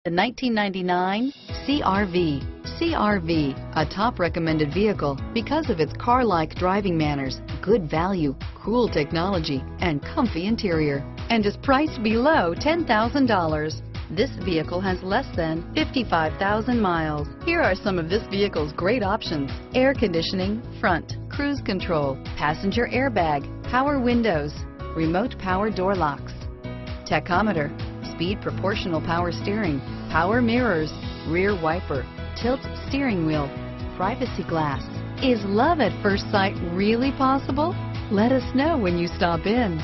The 1999 CR-V. CR-V, a top recommended vehicle because of its car-like driving manners, good value, cool technology, and comfy interior, and is priced below $10,000. This vehicle has less than 55,000 miles. Here are some of this vehicle's great options: air conditioning, front, cruise control, passenger airbag, power windows, remote power door locks, tachometer, speed proportional power steering, power mirrors, rear wiper, tilt steering wheel, privacy glass. Is love at first sight really possible? Let us know when you stop in.